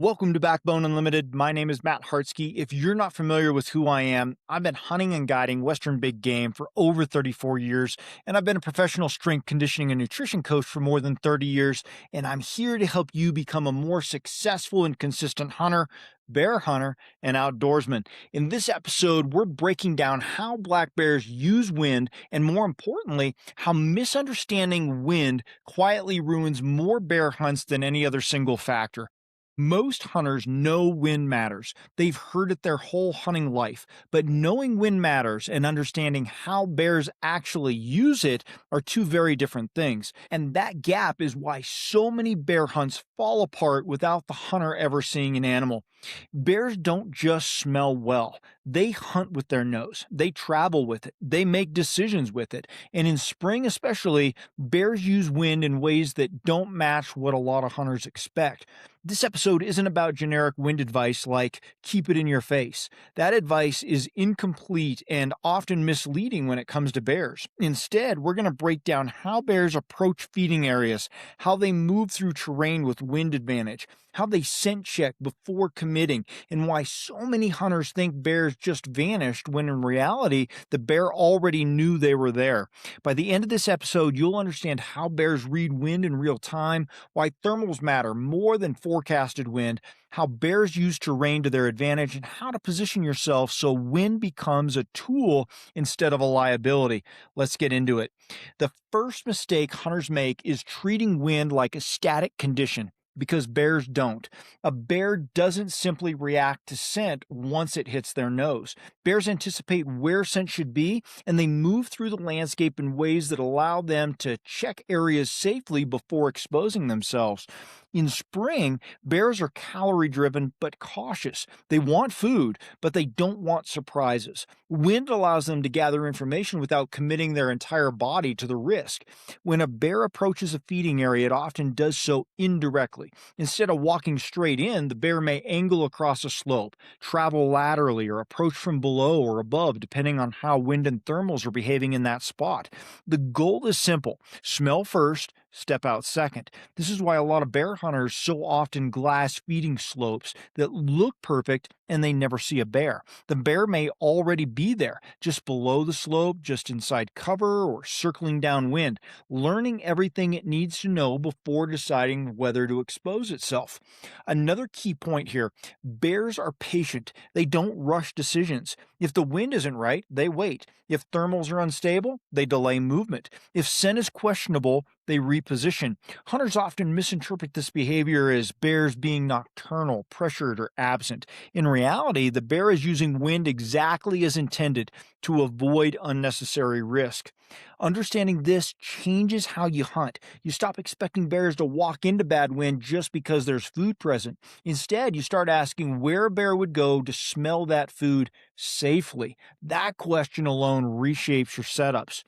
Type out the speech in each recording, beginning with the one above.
Welcome to Backbone Unlimited. My name is Matt Hartsky. If you're not familiar with who I am, I've been hunting and guiding Western big game for over 34 years, and I've been a professional strength conditioning and nutrition coach for more than 30 years. And I'm here to help you become a more successful and consistent hunter, bear hunter, and outdoorsman. In this episode, we're breaking down how black bears use wind, and more importantly, how misunderstanding wind quietly ruins more bear hunts than any other single factor. Most hunters know wind matters. They've heard it their whole hunting life. But knowing wind matters and understanding how bears actually use it are two very different things. And that gap is why so many bear hunts fall apart without the hunter ever seeing an animal. Bears don't just smell well. They hunt with their nose. They travel with it. They make decisions with it. And in spring, especially, bears use wind in ways that don't match what a lot of hunters expect. This episode isn't about generic wind advice like keep it in your face. That advice is incomplete and often misleading when it comes to bears. Instead, we're going to break down how bears approach feeding areas, how they move through terrain with wind advantage, how they scent check before committing, and why so many hunters think bears just vanished when in reality, the bear already knew they were there. By the end of this episode, you'll understand how bears read wind in real time, why thermals matter more than forecasted wind, how bears use terrain to their advantage, and how to position yourself so wind becomes a tool instead of a liability. Let's get into it. The first mistake hunters make is treating wind like a static condition, because bears don't. A bear doesn't simply react to scent once it hits their nose. Bears anticipate where scent should be, and they move through the landscape in ways that allow them to check areas safely before exposing themselves. In spring, bears are calorie driven but cautious. They want food, but they don't want surprises. Wind allows them to gather information without committing their entire body to the risk. When a bear approaches a feeding area, it often does so indirectly. Instead of walking straight in, the bear may angle across a slope, travel laterally, or approach from below or above, depending on how wind and thermals are behaving in that spot. The goal is simple: smell first, step out second. This is why a lot of bear hunters so often glass feeding slopes that look perfect and they never see a bear. The bear may already be there, just below the slope, just inside cover, or circling downwind, learning everything it needs to know before deciding whether to expose itself. Another key point here: bears are patient. They don't rush decisions. If the wind isn't right, they wait. If thermals are unstable, they delay movement. If scent is questionable, they reposition. Hunters often misinterpret this behavior as bears being nocturnal, pressured, or absent. In reality, the bear is using wind exactly as intended to avoid unnecessary risk. Understanding this changes how you hunt. You stop expecting bears to walk into bad wind just because there's food present. Instead, you start asking where a bear would go to smell that food safely. That question alone reshapes your setups.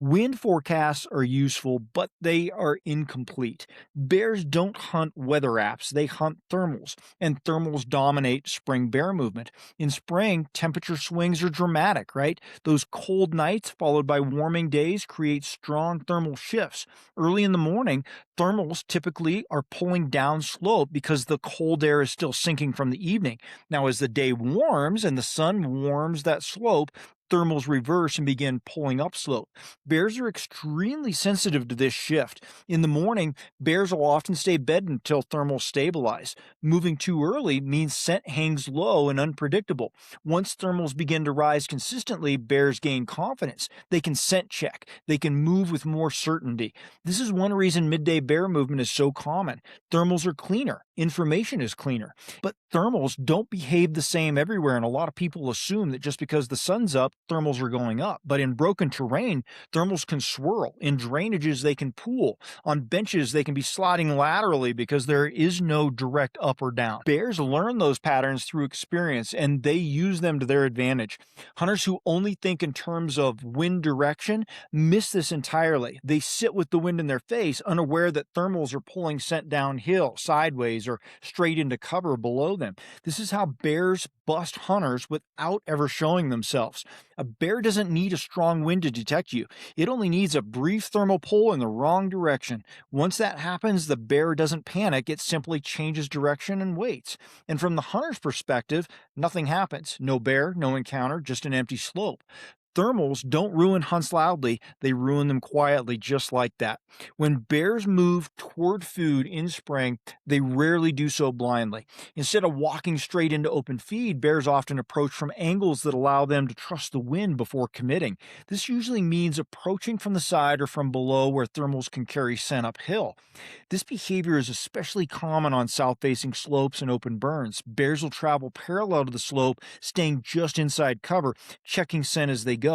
Wind forecasts are useful, but they are incomplete. Bears don't hunt weather apps, they hunt thermals, and thermals dominate spring bear movement. In spring, temperature swings are dramatic, right? Those cold nights followed by warming days create strong thermal shifts. Early in the morning, thermals typically are pulling down slope because the cold air is still sinking from the evening. Now, as the day warms and the sun warms that slope, thermals reverse and begin pulling upslope. Bears are extremely sensitive to this shift. In the morning, bears will often stay bed until thermals stabilize. Moving too early means scent hangs low and unpredictable. Once thermals begin to rise consistently, bears gain confidence. They can scent check. They can move with more certainty. This is one reason midday bear movement is so common. Thermals are cleaner. Information is cleaner. But thermals don't behave the same everywhere, and a lot of people assume that just because the sun's up, thermals are going up. But in broken terrain, thermals can swirl. In drainages, they can pool. On benches, they can be sliding laterally because there is no direct up or down. Bears learn those patterns through experience, and they use them to their advantage. Hunters who only think in terms of wind direction miss this entirely. They sit with the wind in their face, unaware that thermals are pulling scent downhill, sideways, or straight into cover below them. This is how bears bust hunters without ever showing themselves. A bear doesn't need a strong wind to detect you. It only needs a brief thermal pull in the wrong direction. Once that happens, the bear doesn't panic, it simply changes direction and waits. And from the hunter's perspective, nothing happens. No bear, no encounter, just an empty slope. Thermals don't ruin hunts loudly, they ruin them quietly, just like that. When bears move toward food in spring, they rarely do so blindly. Instead of walking straight into open feed, bears often approach from angles that allow them to trust the wind before committing. This usually means approaching from the side or from below where thermals can carry scent uphill. This behavior is especially common on south facing slopes and open burns. Bears will travel parallel to the slope, staying just inside cover, checking scent as they go.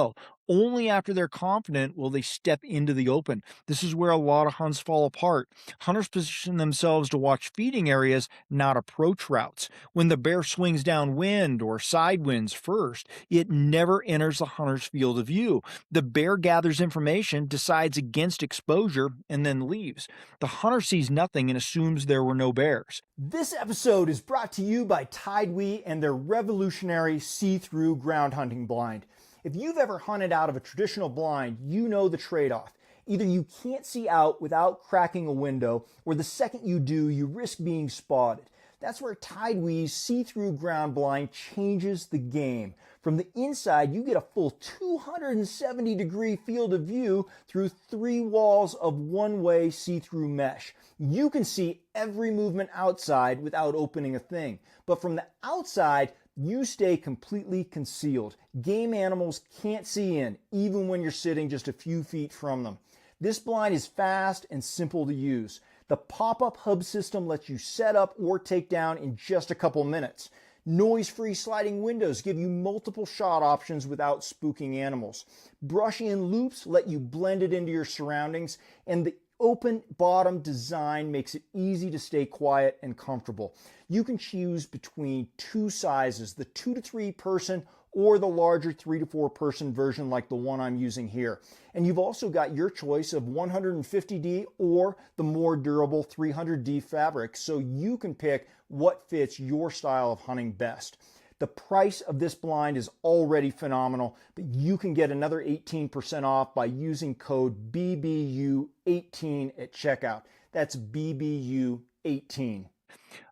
Only after they're confident will they step into the open. This is where a lot of hunts fall apart. Hunters position themselves to watch feeding areas, not approach routes. When the bear swings downwind or side winds first, it never enters the hunter's field of view. The bear gathers information, decides against exposure, and then leaves. The hunter sees nothing and assumes there were no bears. This episode is brought to you by TideWe and their revolutionary see-through ground hunting blind. If you've ever hunted out of a traditional blind, you know the trade-off. Either you can't see out without cracking a window, or the second you do, you risk being spotted. That's where TideWe's see-through ground blind changes the game. From the inside, you get a full 270-degree field of view through 3 walls of one-way see-through mesh. You can see every movement outside without opening a thing. But from the outside, you stay completely concealed. Game animals can't see in, even when you're sitting just a few feet from them. This blind is fast and simple to use. The pop-up hub system lets you set up or take down in just a couple minutes. Noise-free sliding windows give you multiple shot options without spooking animals. Brush-in loops let you blend it into your surroundings, and the open bottom design makes it easy to stay quiet and comfortable. You can choose between 2 sizes, the 2 to 3 person or the larger 3 to 4 person version like the one I'm using here. And you've also got your choice of 150D or the more durable 300D fabric, so you can pick what fits your style of hunting best. The price of this blind is already phenomenal, but you can get another 18% off by using code BBU18 at checkout. That's BBU18.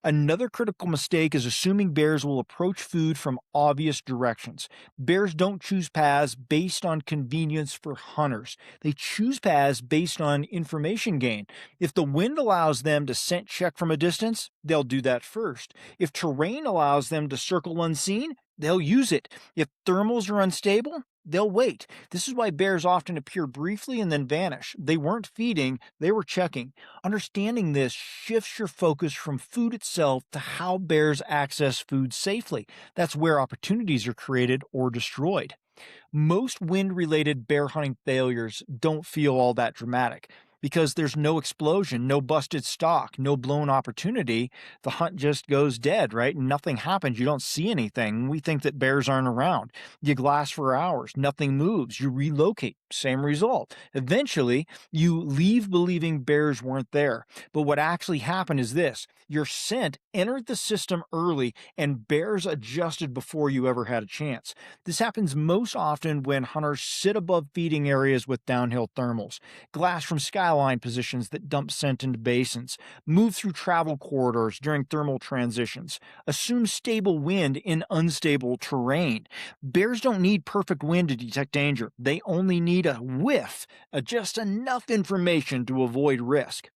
Another critical mistake is assuming bears will approach food from obvious directions. Bears don't choose paths based on convenience for hunters. They choose paths based on information gain. If the wind allows them to scent check from a distance, they'll do that first. If terrain allows them to circle unseen, they'll use it. If thermals are unstable, they'll wait. This is why bears often appear briefly and then vanish. They weren't feeding, they were checking. Understanding this shifts your focus from food itself to how bears access food safely. That's where opportunities are created or destroyed. Most wind-related bear hunting failures don't feel all that dramatic. Because there's no explosion, no busted stock, no blown opportunity, the hunt just goes dead, right? Nothing happens. You don't see anything. We think that bears aren't around. You glass for hours, nothing moves. You relocate, same result. Eventually, you leave believing bears weren't there. But what actually happened is this: your scent entered the system early and bears adjusted before you ever had a chance. This happens most often when hunters sit above feeding areas with downhill thermals, glass from skyline positions that dump scent into basins, move through travel corridors during thermal transitions, assume stable wind in unstable terrain. Bears don't need perfect wind to detect danger. They only need a whiff, just enough information to avoid risk.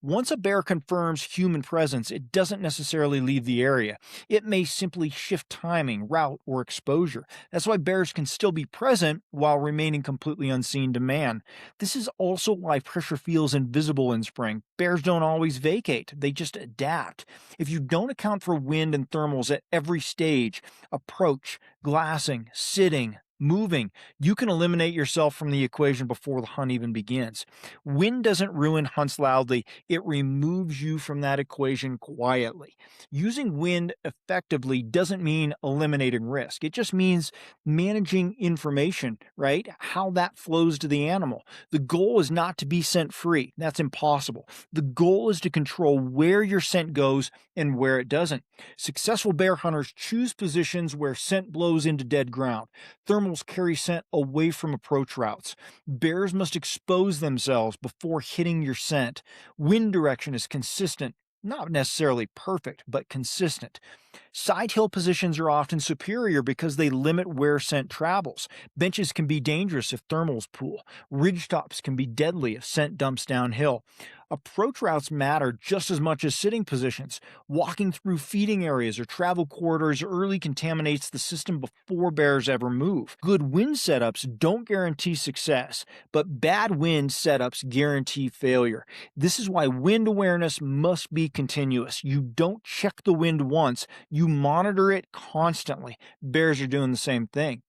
Once a bear confirms human presence, it doesn't necessarily leave the area. It may simply shift timing, route, or exposure. That's why bears can still be present while remaining completely unseen to man. This is also why pressure feels invisible in spring. Bears don't always vacate, they just adapt. If you don't account for wind and thermals at every stage, approach, glassing, sitting, moving, you can eliminate yourself from the equation before the hunt even begins. Wind doesn't ruin hunts loudly, it removes you from that equation quietly. Using wind effectively doesn't mean eliminating risk. It just means managing information, right? How that flows to the animal. The goal is not to be scent free. That's impossible. The goal is to control where your scent goes and where it doesn't. Successful bear hunters choose positions where scent blows into dead ground. Thermal thermals carry scent away from approach routes. Bears must expose themselves before hitting your scent. Wind direction is consistent, not necessarily perfect, but consistent. Side hill positions are often superior because they limit where scent travels. Benches can be dangerous if thermals pool. Ridgetops can be deadly if scent dumps downhill. Approach routes matter just as much as sitting positions. Walking through feeding areas or travel corridors early contaminates the system before bears ever move. Good wind setups don't guarantee success, but bad wind setups guarantee failure. This is why wind awareness must be continuous. You don't check the wind once, you monitor it constantly. Bears are doing the same thing.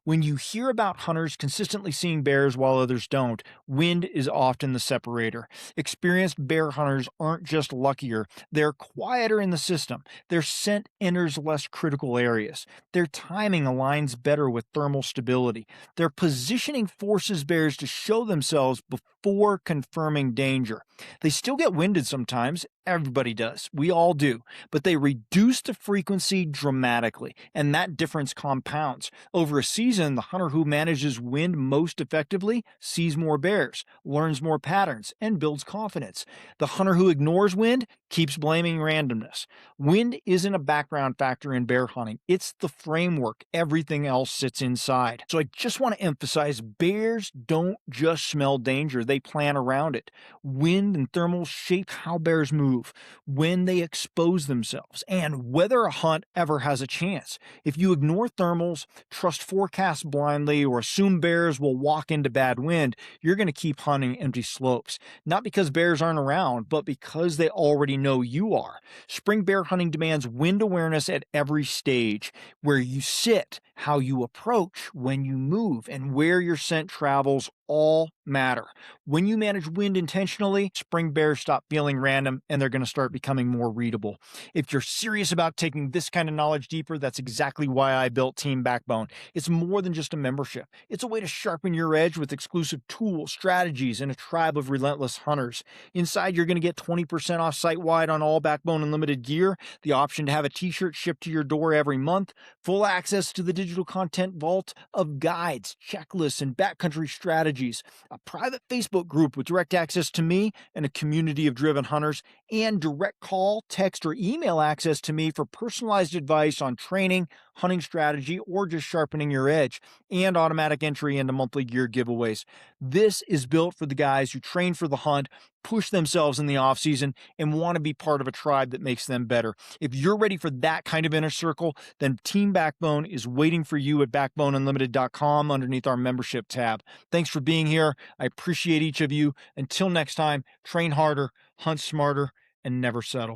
When you hear about hunters consistently seeing bears while others don't, wind is often the separator. Experienced bear hunters aren't just luckier, they're quieter in the system. Their scent enters less critical areas. Their timing aligns better with thermal stability. Their positioning forces bears to show themselves before confirming danger. They still get winded sometimes. Everybody does. We all do. But they reduce the frequency dramatically, and that difference compounds. Over a season, the hunter who manages wind most effectively sees more bears, learns more patterns, and builds confidence. The hunter who ignores wind keeps blaming randomness. Wind isn't a background factor in bear hunting, it's the framework. Everything else sits inside. So I just want to emphasize bears don't just smell danger, they plan around it. Wind and thermals shape how bears move, when they expose themselves, and whether a hunt ever has a chance. If you ignore thermals, trust forecasts blindly, or assume bears will walk into bad wind, you're going to keep hunting empty slopes. Not because bears aren't around, but because they already know you are. Spring bear hunting demands wind awareness at every stage. Where you sit, how you approach, when you move, and where your scent travels all matter. When you manage wind intentionally, spring bears stop feeling random and they're going to start becoming more readable. If you're serious about taking this kind of knowledge deeper, that's exactly why I built Team Backbone. It's more than just a membership. It's a way to sharpen your edge with exclusive tools, strategies, and a tribe of relentless hunters. Inside, you're going to get 20% off site-wide on all Backbone Unlimited gear, the option to have a t-shirt shipped to your door every month, full access to the digital content vault of guides, checklists, and backcountry strategies, a private Facebook group with direct access to me and a community of driven hunters, and direct call, text, or email access to me for personalized advice on training, hunting strategy, or just sharpening your edge, and automatic entry into monthly gear giveaways. This is built for the guys who train for the hunt, push themselves in the off season, and want to be part of a tribe that makes them better. If you're ready for that kind of inner circle, then Team Backbone is waiting for you at backboneunlimited.com underneath our membership tab. Thanks for being here. I appreciate each of you. Until next time, train harder, hunt smarter, and never settle.